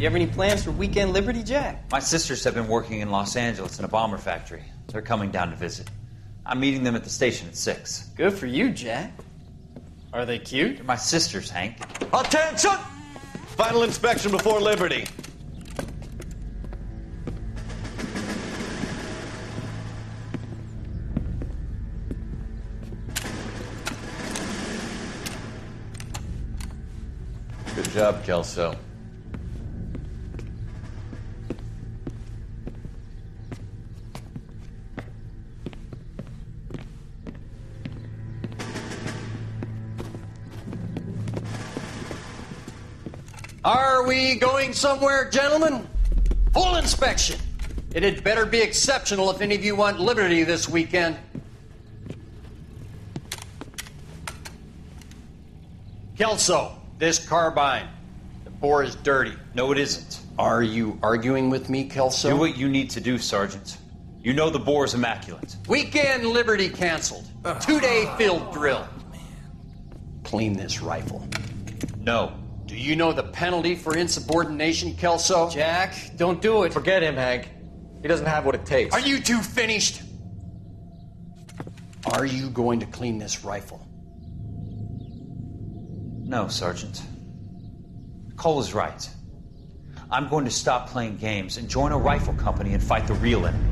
You have any plans for Weekend Liberty, Jack? My sisters have been working in Los Angeles in a bomber factory. They're coming down to visit. I'm meeting them at the station at 6. Good for you, Jack. Are they cute? They're my sisters, Hank. Attention! Final inspection before Liberty. Good job, Kelso. Are we going somewhere, gentlemen? Full inspection. It had better be exceptional if any of you want liberty this weekend. Kelso, this carbine. The bore is dirty. No, it isn't. Are you arguing with me, Kelso? Do what you need to do, Sergeant. You know the bore's immaculate. Weekend liberty canceled. 2-day field drill. Clean this rifle. No. Do you know the penalty for insubordination, Kelso? Jack, don't do it. Forget him, Hank. He doesn't have what it takes. Are you two finished? Are you going to clean this rifle? No, Sergeant. Cole is right. I'm going to stop playing games and join a rifle company and fight the real enemy.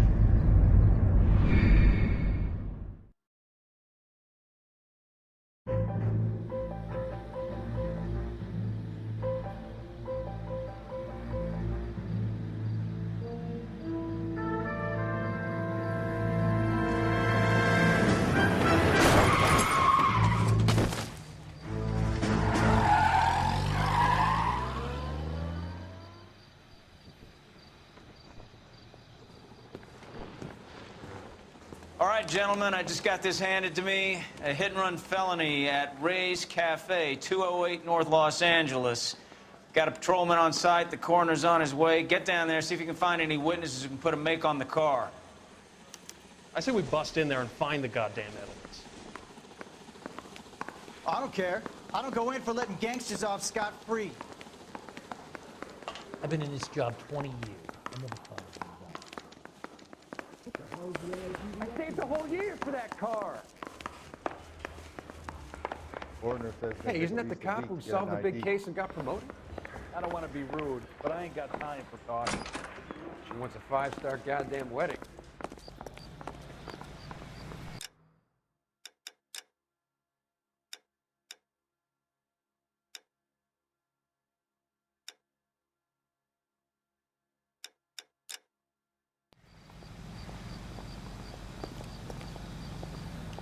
All right, gentlemen, I just got this handed to me. A hit-and-run felony at Ray's Cafe, 208 North Los Angeles. Got a patrolman on site. The coroner's on his way. Get down there, see if you can find any witnesses who can put a make on the car. I say we bust in there and find the goddamn evidence. I don't care. I don't go in for letting gangsters off scot-free. I've been in this job 20 years. I never thought I saved a whole year for that car. Hey, isn't that the cop who solved the big case and got promoted? I don't want to be rude, but I ain't got time for talking. She wants a 5-star goddamn wedding.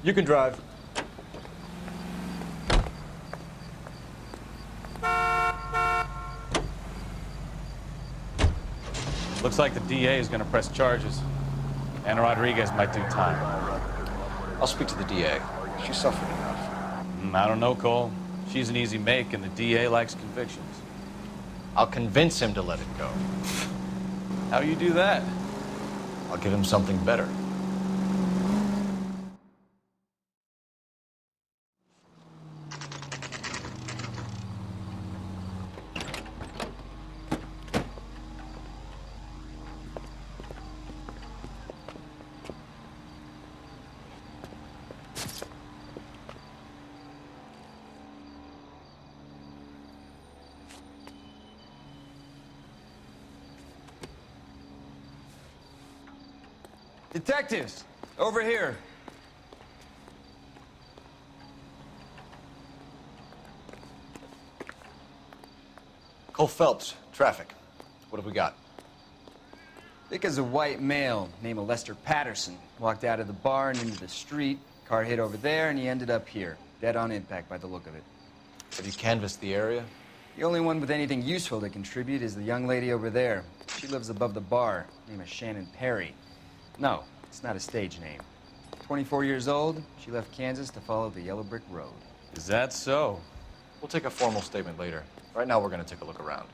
You can drive. Looks like the DA is going to press charges. Anna Rodriguez might do time. I'll speak to the DA. She suffered enough. I don't know, Cole. She's an easy make, and the DA likes convictions. I'll convince him to let it go. How you do that? I'll give him something better. Detectives, over here. Cole Phelps, traffic. What have we got? Thick as a white male, name of Lester Patterson. Walked out of the bar and into the street. Car hit over there, and he ended up here. Dead on impact by the look of it. Have you canvassed the area? The only one with anything useful to contribute is the young lady over there. She lives above the bar. Name is Shannon Perry. No, it's not a stage name. 24 years old, she left Kansas to follow the Yellow Brick Road. Is that so? We'll take a formal statement later. Right now, we're going to take a look around.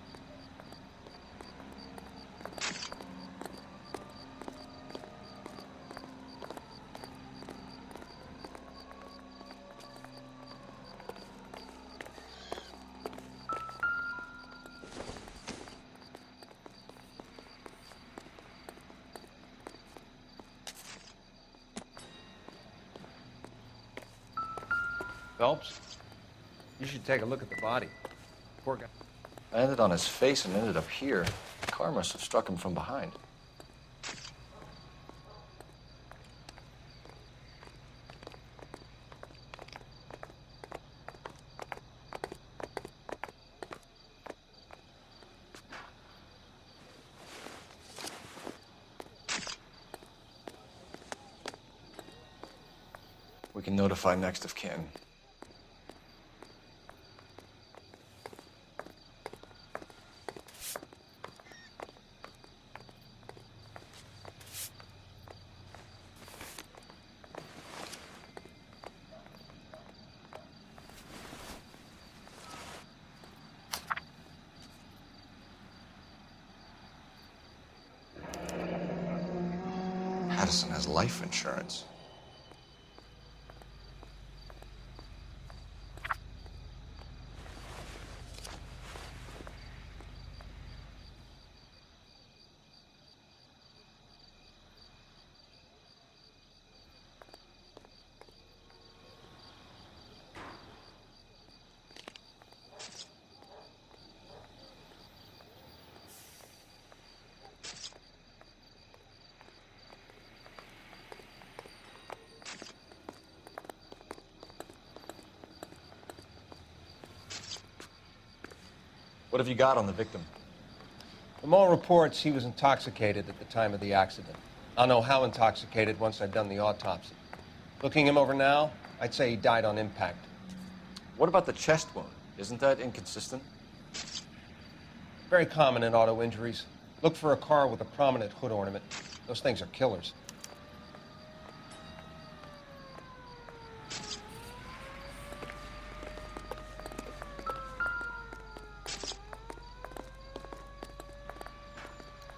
Phelps, you should take a look at the body. Poor guy. I landed on his face and ended up here. The car must have struck him from behind. We can notify next of kin. Addison has life insurance. What have you got on the victim? From all reports, he was intoxicated at the time of the accident. I'll know how intoxicated once I've done the autopsy. Looking him over now, I'd say he died on impact. What about the chest wound? Isn't that inconsistent? Very common in auto injuries. Look for a car with a prominent hood ornament. Those things are killers.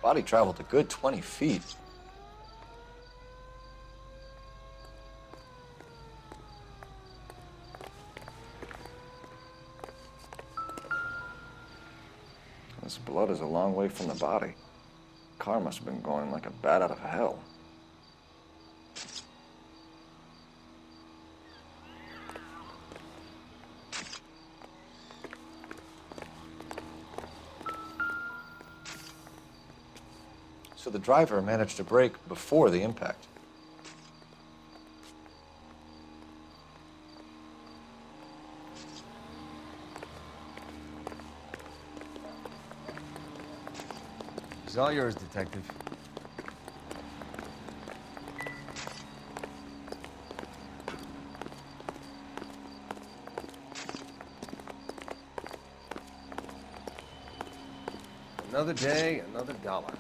Body traveled a good 20 feet. This blood is a long way from the body. Car must have been going like a bat out of hell. So the driver managed to brake before the impact. It's all yours, Detective. Another day, another dollar.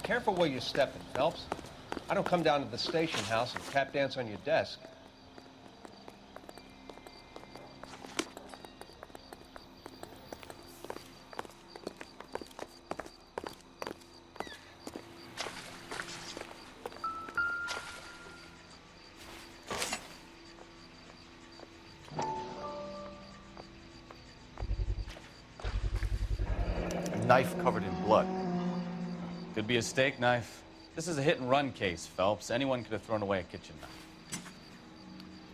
Careful where you're stepping, Phelps. I don't come down to the station house and tap dance on your desk. A knife covered in blood. Could be a steak knife. This is a hit-and-run case, Phelps. Anyone could have thrown away a kitchen knife.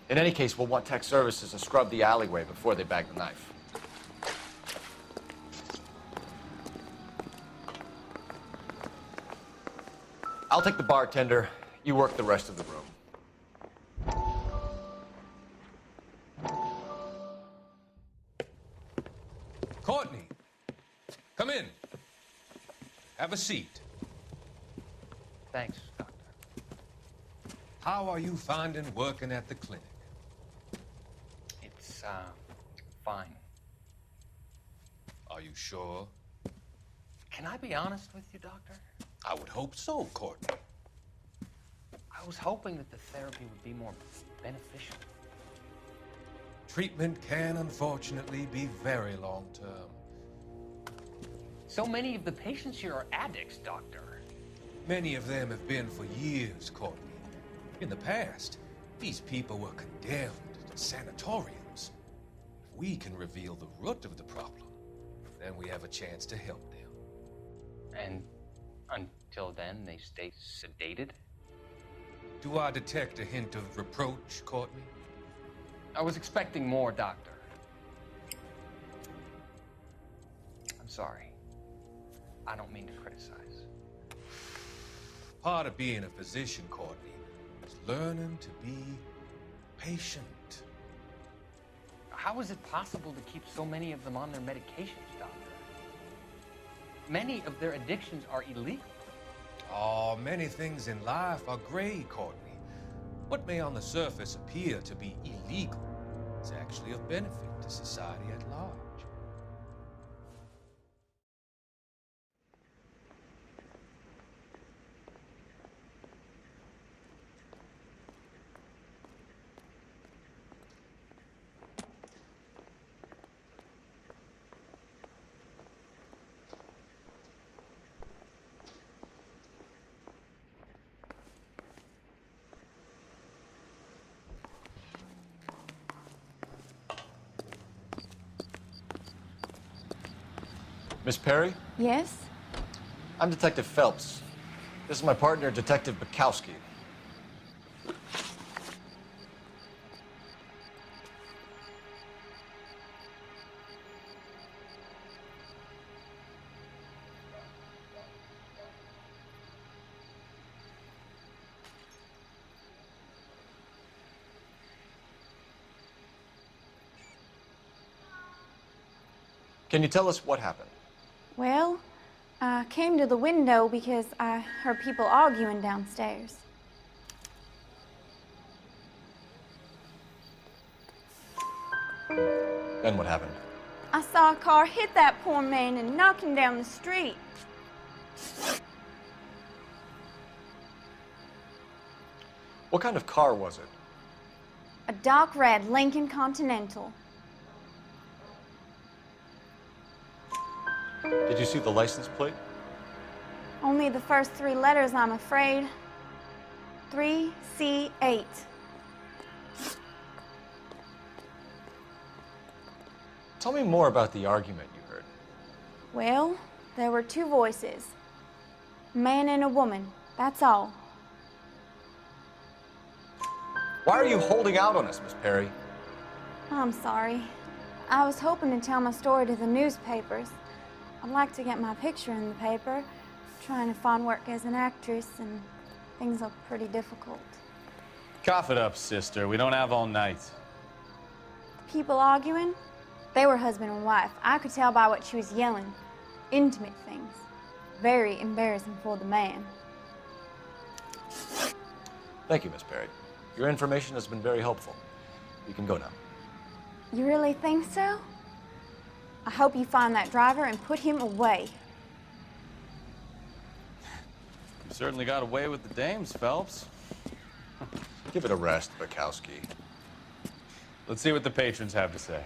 In any case, we'll want tech services to scrub the alleyway before they bag the knife. I'll take the bartender. You work the rest of the room. Courtney, come in. Have a seat. Thanks, Doctor. How are you finding working at the clinic? It's, fine. Are you sure? Can I be honest with you, Doctor? I would hope so, Courtney. I was hoping that the therapy would be more beneficial. Treatment can unfortunately be very long-term. So many of the patients here are addicts, Doctor. Many of them have been for years, Courtney. In the past, these people were condemned to sanatoriums. If we can reveal the root of the problem, then we have a chance to help them. And until then, they stay sedated? Do I detect a hint of reproach, Courtney? I was expecting more, Doctor. I'm sorry. I don't mean to criticize. Part of being a physician, Courtney, is learning to be patient. How is it possible to keep so many of them on their medications, Doctor? Many of their addictions are illegal. Oh, many things in life are gray, Courtney. What may on the surface appear to be illegal is actually of benefit to society at large. Miss Perry? Yes? I'm Detective Phelps. This is my partner, Detective Bukowski. Can you tell us what happened? Well, I came to the window because I heard people arguing downstairs. Then what happened? I saw a car hit that poor man and knock him down the street. What kind of car was it? A dark red Lincoln Continental. Did you see the license plate? Only the first 3 letters, I'm afraid. 3C8. Tell me more about the argument you heard. Well, there were 2 voices. A man and a woman, that's all. Why are you holding out on us, Miss Perry? I'm sorry. I was hoping to tell my story to the newspapers. I'd like to get my picture in the paper. Trying to find work as an actress, and things look pretty difficult. Cough it up, sister. We don't have all night. People arguing? They were husband and wife. I could tell by what she was yelling. Intimate things. Very embarrassing for the man. Thank you, Miss Perry. Your information has been very helpful. You can go now. You really think so? I hope you find that driver and put him away. You certainly got away with the dames, Phelps. Give it a rest, Bukowski. Let's see what the patrons have to say.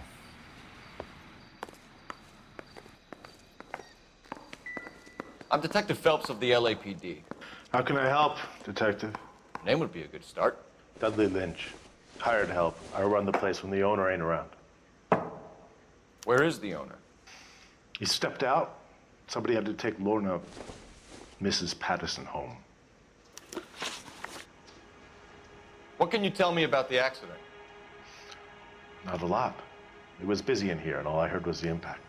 I'm Detective Phelps of the LAPD. How can I help, Detective? Name would be a good start. Dudley Lynch. Hired help. I run the place when the owner ain't around. Where is the owner? He stepped out. Somebody had to take Lorna, Mrs. Patterson, home. What can you tell me about the accident? Not a lot. It was busy in here, and all I heard was the impact.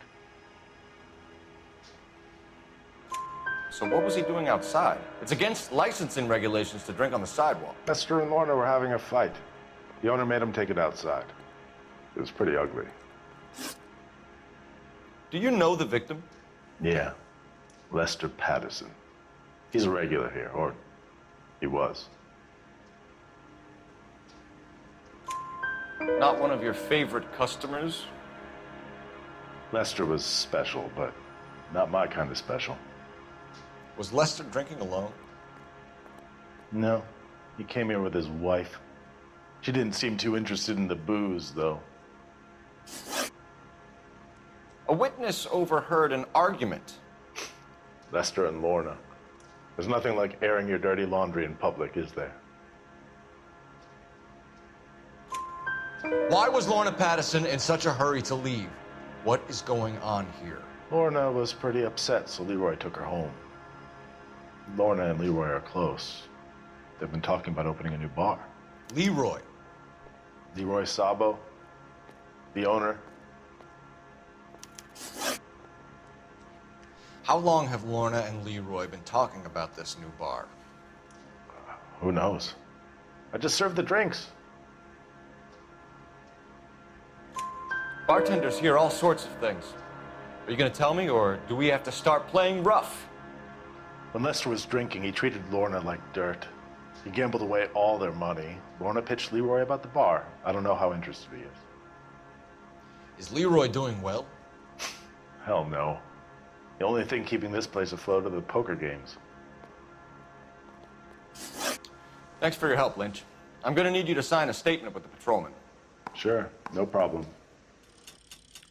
So what was he doing outside? It's against licensing regulations to drink on the sidewalk. Lester and Lorna were having a fight. The owner made him take it outside. It was pretty ugly. Do you know the victim? Yeah. Lester Patterson. He's a regular here, or he was. Not one of your favorite customers? Lester was special, but not my kind of special. Was Lester drinking alone? No. He came here with his wife. She didn't seem too interested in the booze, though. A witness overheard an argument. Lester and Lorna. There's nothing like airing your dirty laundry in public, is there? Why was Lorna Patterson in such a hurry to leave? What is going on here? Lorna was pretty upset, so Leroy took her home. Lorna and Leroy are close. They've been talking about opening a new bar. Leroy. Leroy Sabo, the owner. How long have Lorna and Leroy been talking about this new bar? Who knows? I just served the drinks. Bartenders hear all sorts of things. Are you going to tell me, or do we have to start playing rough? When Lester was drinking, he treated Lorna like dirt. He gambled away all their money. Lorna pitched Leroy about the bar. I don't know how interested he is. Is Leroy doing well? Hell no. The only thing keeping this place afloat are the poker games. Thanks for your help, Lynch. I'm going to need you to sign a statement with the patrolman. Sure, no problem.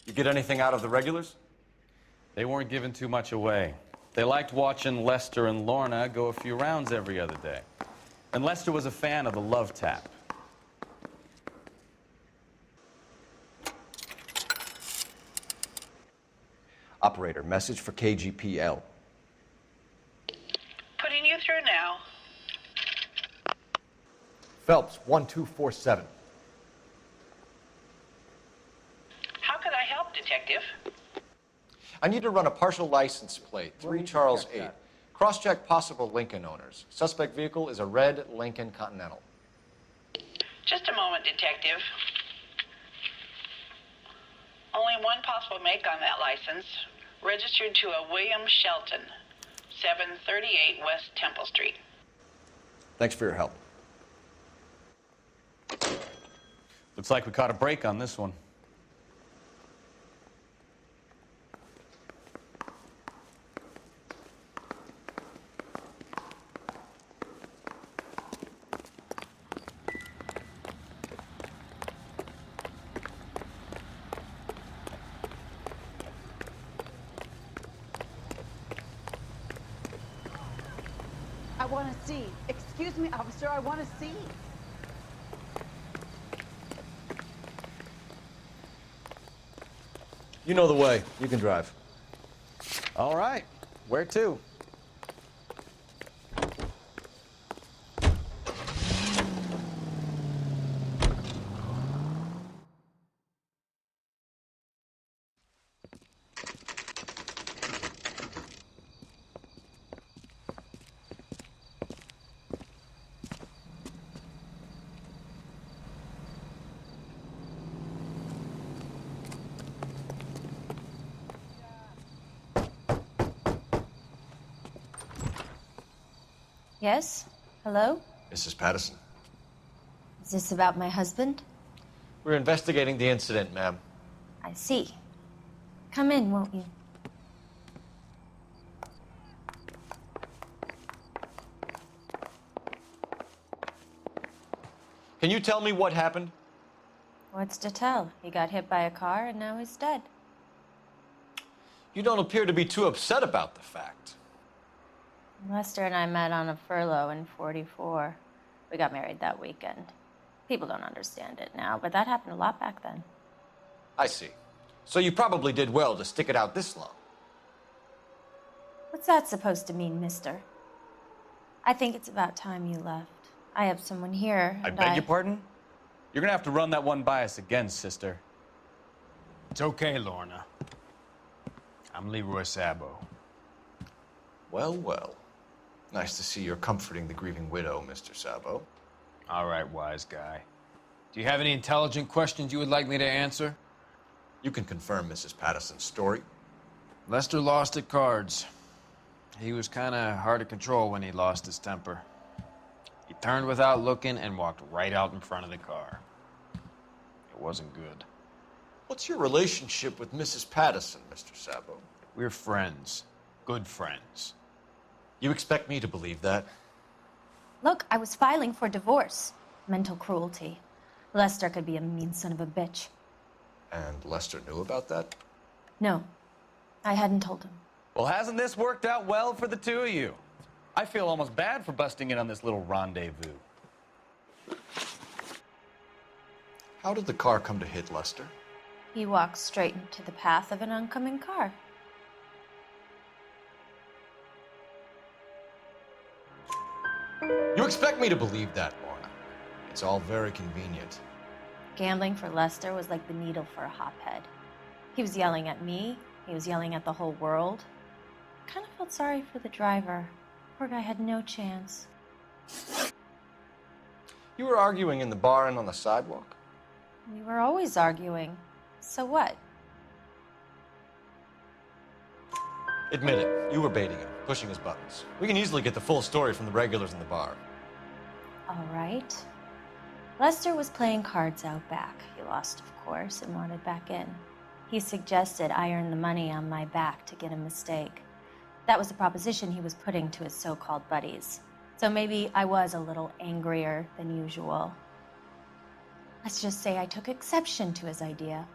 You get anything out of the regulars? They weren't giving too much away. They liked watching Lester and Lorna go a few rounds every other day. And Lester was a fan of the love tap. Operator, message for KGPL. Putting you through now. Phelps, 1247. How could I help, Detective? I need to run a partial license plate, 3 Charles 8. Cross-check possible Lincoln owners. Suspect vehicle is a red Lincoln Continental. Just a moment, Detective. Only one possible make on that license. Registered to a William Shelton, 738 West Temple Street. Thanks for your help. Looks like we caught a break on this one. I want to see. Excuse me, officer, I want to see. You know the way. You can drive. All right. Where to? Yes? Hello? Mrs. Patterson. Is this about my husband? We're investigating the incident, ma'am. I see. Come in, won't you? Can you tell me what happened? What's to tell? He got hit by a car and now he's dead. You don't appear to be too upset about the fact. Lester and I met on a furlough in '44. We got married that weekend. People don't understand it now, but that happened a lot back then. I see. So you probably did well to stick it out this long. What's that supposed to mean, mister? I think it's about time you left. I have someone here. I beg your pardon? You're gonna have to run that one by us again, sister. It's okay, Lorna. I'm Leroy Sabo. Well, well. Nice to see you're comforting the grieving widow, Mr. Sabo. All right, wise guy. Do you have any intelligent questions you would like me to answer? You can confirm Mrs. Patterson's story. Lester lost at cards. He was kind of hard to control when he lost his temper. He turned without looking and walked right out in front of the car. It wasn't good. What's your relationship with Mrs. Patterson, Mr. Sabo? We're friends. Good friends. You expect me to believe that? Look, I was filing for divorce. Mental cruelty. Lester could be a mean son of a bitch. And Lester knew about that? No, I hadn't told him. Well, hasn't this worked out well for the two of you? I feel almost bad for busting in on this little rendezvous. How did the car come to hit Lester? He walked straight into the path of an oncoming car. You expect me to believe that, Lorna? It's all very convenient. Gambling for Lester was like the needle for a hophead. He was yelling at me. He was yelling at the whole world. I kind of felt sorry for the driver. Poor guy had no chance. You were arguing in the bar and on the sidewalk? We were always arguing. So what? Admit it, you were baiting him, pushing his buttons. We can easily get the full story from the regulars in the bar. All right. Lester was playing cards out back. He lost, of course, and wanted back in. He suggested I earn the money on my back to get a mistake. That was the proposition he was putting to his so-called buddies. So maybe I was a little angrier than usual. Let's just say I took exception to his idea.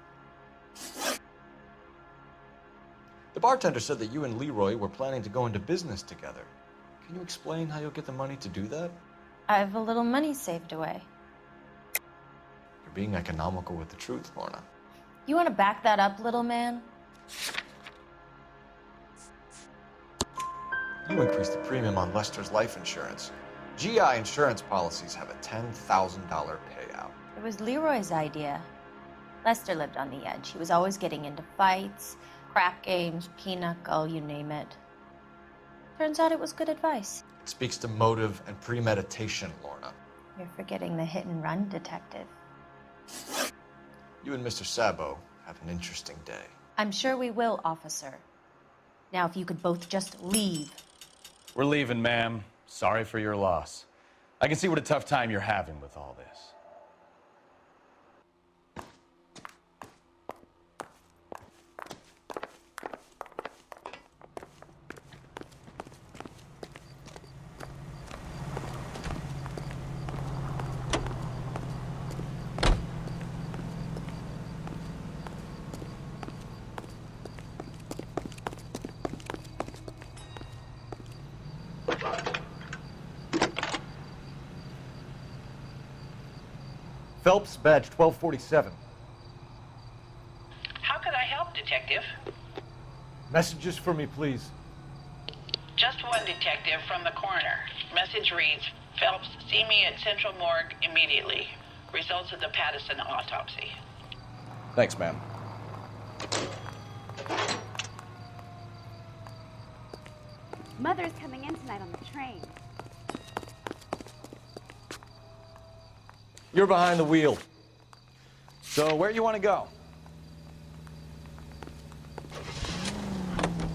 The bartender said that you and Leroy were planning to go into business together. Can you explain how you'll get the money to do that? I have a little money saved away. You're being economical with the truth, Lorna. You want to back that up, little man? You increased the premium on Lester's life insurance. GI insurance policies have a $10,000 payout. It was Leroy's idea. Lester lived on the edge. He was always getting into fights, crap games, pinochle, you name it. Turns out it was good advice. It speaks to motive and premeditation, Lorna. You're forgetting the hit-and-run detective. You and Mr. Sabo have an interesting day. I'm sure we will, officer. Now, if you could both just leave. We're leaving, ma'am. Sorry for your loss. I can see what a tough time you're having with all this. Phelps, badge 1247. How could I help, Detective? Messages for me, please. Just one detective from the coroner. Message reads, Phelps, see me at Central Morgue immediately. Results of the Pattison autopsy. Thanks, ma'am. Mother's coming in tonight on the train. You're behind the wheel. So where you want to go?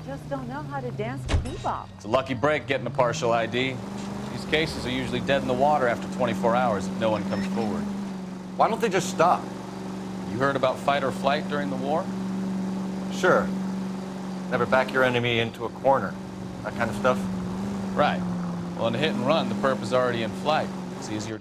Just don't know how to dance to bebop. It's a lucky break getting a partial ID. These cases are usually dead in the water after 24 hours if no one comes forward. Why don't they just stop? You heard about fight or flight during the war? Sure. Never back your enemy into a corner. That kind of stuff? Right. Well, in a hit and run, the perp is already in flight. It's easier.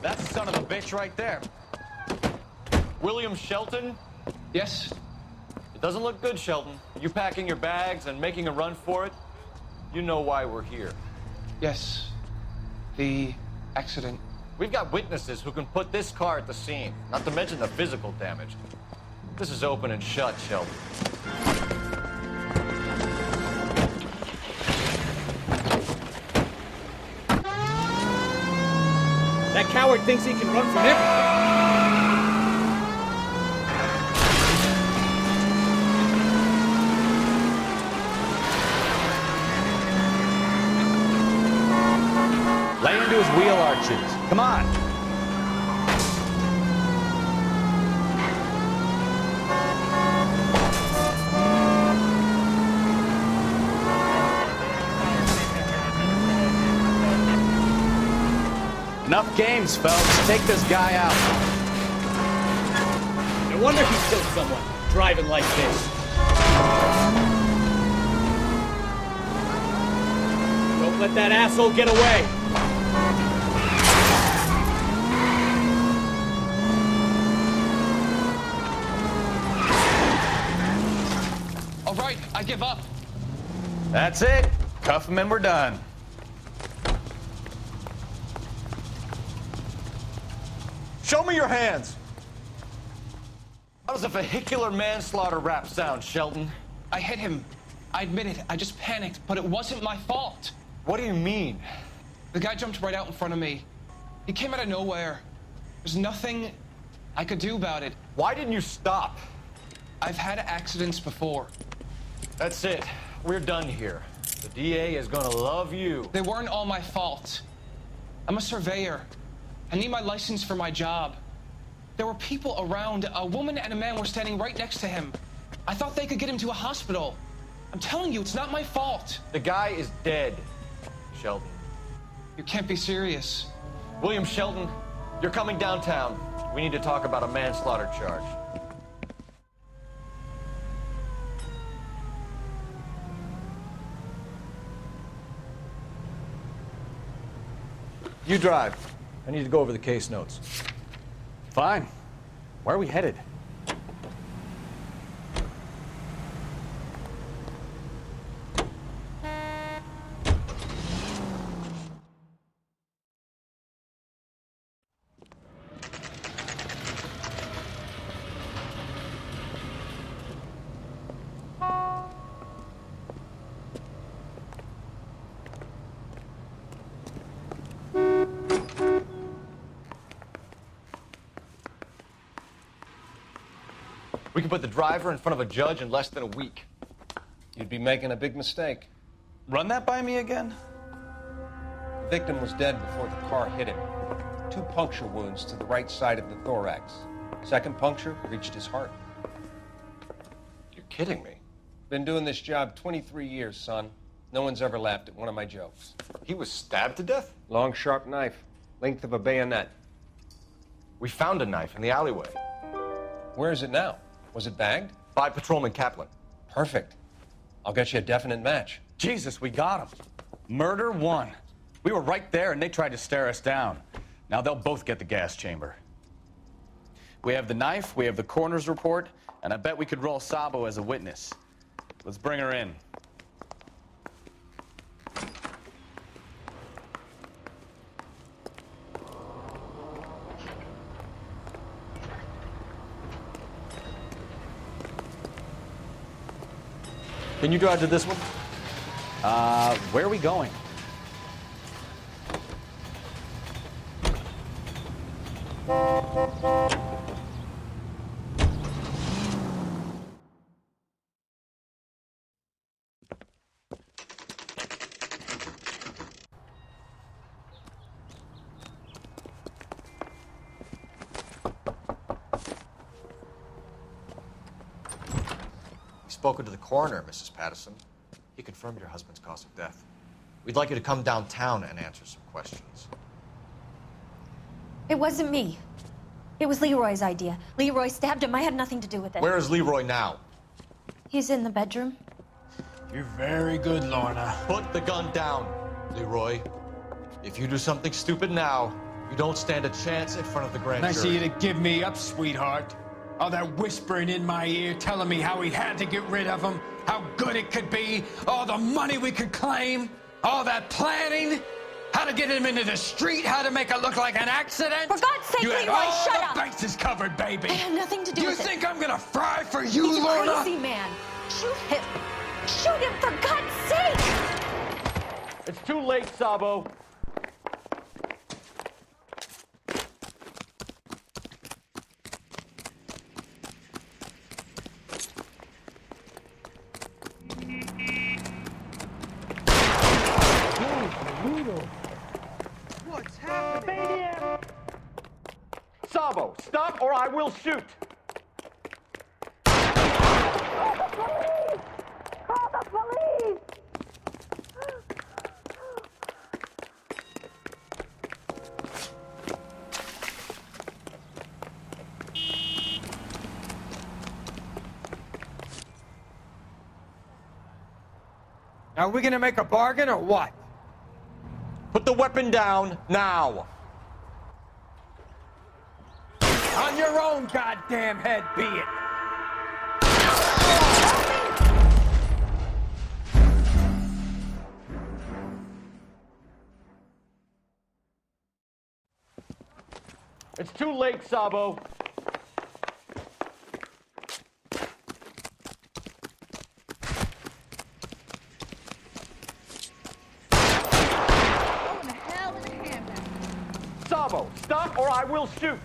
That's the son of a bitch right there. William Shelton? Yes? It doesn't look good, Shelton. You packing your bags and making a run for it? You know why we're here. Yes. The accident. We've got witnesses who can put this car at the scene, not to mention the physical damage. This is open and shut, Shelton. That coward thinks he can run from everything. Lay into his wheel arches. Come on. Enough games, Phelps. Take this guy out. No wonder he killed someone driving like this. let that asshole get away! All right, I give up. That's it. Cuff him and we're done. Show me your hands! How does a vehicular manslaughter rap sound, Shelton? I hit him. I admit it. I just panicked, but it wasn't my fault. What do you mean? The guy jumped right out in front of me. He came out of nowhere. There's nothing I could do about it. Why didn't you stop? I've had accidents before. That's it. We're done here. The DA is gonna love you. They weren't all my fault. I'm a surveyor. I need my license for my job. There were people around. A woman and a man were standing right next to him. I thought they could get him to a hospital. I'm telling you, it's not my fault. The guy is dead, Sheldon. You can't be serious. William Shelton, you're coming downtown. We need to talk about a manslaughter charge. You drive. I need to go over the case notes. Fine. Where are we headed? We can put the driver in front of a judge in less than a week. You'd be making a big mistake. Run that by me again? The victim was dead before the car hit him. 2 puncture wounds to the right side of the thorax. Second puncture reached his heart. You're kidding me. Been doing this job 23 years, son. No one's ever laughed at one of my jokes. He was stabbed to death? Long, sharp knife. Length of a bayonet. We found a knife in the alleyway. Where is it now? Was it bagged? By Patrolman Kaplan. Perfect. I'll get you a definite match. Jesus, we got him. Murder 1. We were right there and they tried to stare us down. Now they'll both get the gas chamber. We have the knife, we have the coroner's report, and I bet we could roll Sabo as a witness. Let's bring her in. Can you drive to this one? Where are we going? Spoken to the coroner, Mrs. Patterson. He confirmed your husband's cause of death. We'd like you to come downtown and answer some questions. It wasn't me. It was Leroy's idea. Leroy stabbed him. I had nothing to do with it. Where is Leroy now? He's in the bedroom. You're very good, Lorna. Put the gun down, Leroy. If you do something stupid now, you don't stand a chance in front of the grand Nice of jury. you to give me up, sweetheart. All that whispering in my ear telling me how we had to get rid of him, how good it could be, all the money we could claim, all that planning, how to get him into the street, how to make it look like an accident. For God's sake, you had Leroy, all shut the up! bases covered, baby. I had nothing to do You with it. think I'm gonna fry for you, He's a Lorna? crazy man. Shoot him. Shoot him, for God's sake! It's too late, Sabo. What's happening? Sabo, stop or I will shoot. Call the police! Are we gonna make a bargain or what? Put the weapon down now. On your own goddamn head, be it. It's too late, Sabo. Oh, in the hell in a handbag. Sabo, stop or I will shoot.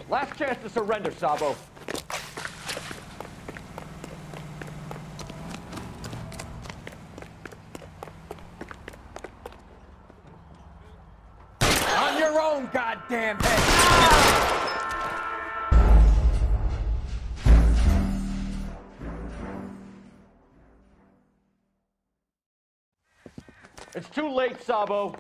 Last chance to surrender, Sabo. On your own goddamn head. It's too late, Sabo.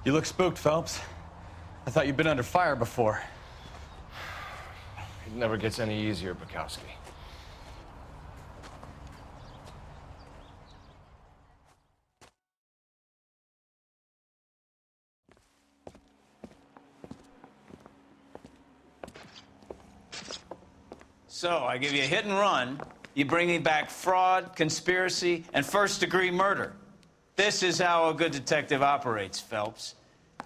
You look spooked, Phelps. I thought you'd been under fire before. It never gets any easier, Bukowski. So, I give you a hit and run. You bring me back fraud, conspiracy, and first-degree murder. This is how a good detective operates, Phelps.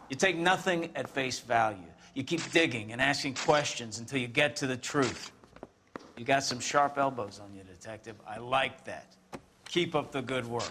You take nothing at face value. You keep digging and asking questions until you get to the truth. You got some sharp elbows on you, detective. I like that. Keep up the good work.